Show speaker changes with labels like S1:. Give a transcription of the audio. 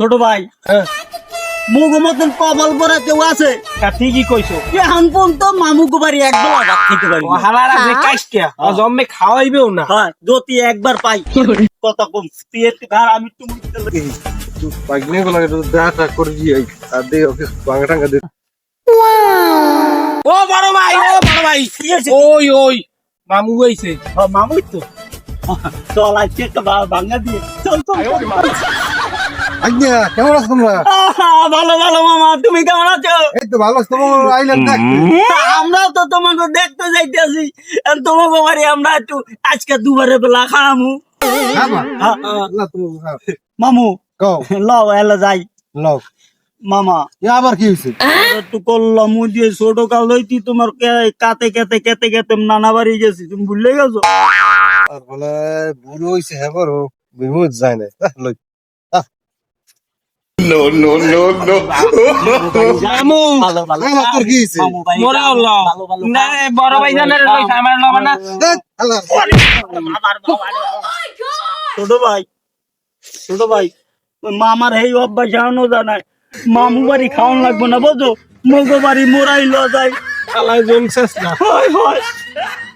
S1: ছোট ভাই মুগ মতন কবল পরে কেউ আছে
S2: ঠিকই কইছো
S1: এখন পর্যন্ত মামুকে বাড়ি একবার আঘাত খেতে পারি না।
S2: হালার আছে কাইস্টিয়া জম্মে খাওয়াইবেও না
S1: হ্যাঁ যদি একবার পাই কথা কম পেট ঘর আমি তুমি
S3: পাগনে গুলো দেখা করে দিয়ে আর দে ওকে ভাঙা টাঙ্গা দে
S2: ও বড় ভাই
S1: কি হয়েছে?
S2: ওই ওই মামু হইছে
S1: হ্যাঁ, মামুই তো চল আজকে একটা ভাঙা দিয়ে চল চল
S3: আজ্ঞা কেমন আছো তোমরা?
S1: ভালো ভালো মামা তুমি কেমন আছো
S3: এই তো ভালো আছো, তোমার আইলেন দেখ
S1: আমরাও তো তোমাকে দেখতে যাইতেছি আর তোমাকে বাড়ি আমরা একটু আজকে দুবারে বেলা খামু
S3: না তুমি
S1: মামু
S3: কও
S1: লও এলা যাই
S3: লও
S1: মামা
S3: আবার কি হয়েছে?
S1: একটু করলাম দিয়ে ছোট কাল হইতি তোমার কাতে কেতে কেতে কেতে নানা বাড়ি গেছি তুমি ভুলে গেছো
S3: আর বলে বুড়ো হয়েছে হ্যাঁ বড় বিমুজ যায় না লই
S2: মামু
S1: ভালো ভালো
S3: তোর কি হয়েছে?
S1: মামু বাড়ি
S2: মরে
S1: যাও।
S2: হলো
S1: ভালো ভালো
S2: না রে, বড় ভাই জানে রে কইছে আমার লব না
S3: আল্লাহ
S1: ছোট ভাই ছোট ভাই ওই মামার এই অভ্যাস এখনো জানায় মামু বাড়ি খাওয়ান লাগবে না বুঝো মগো বাড়ি মোরাই ল যায়
S2: আলাই জমছেস না
S1: হয় হয়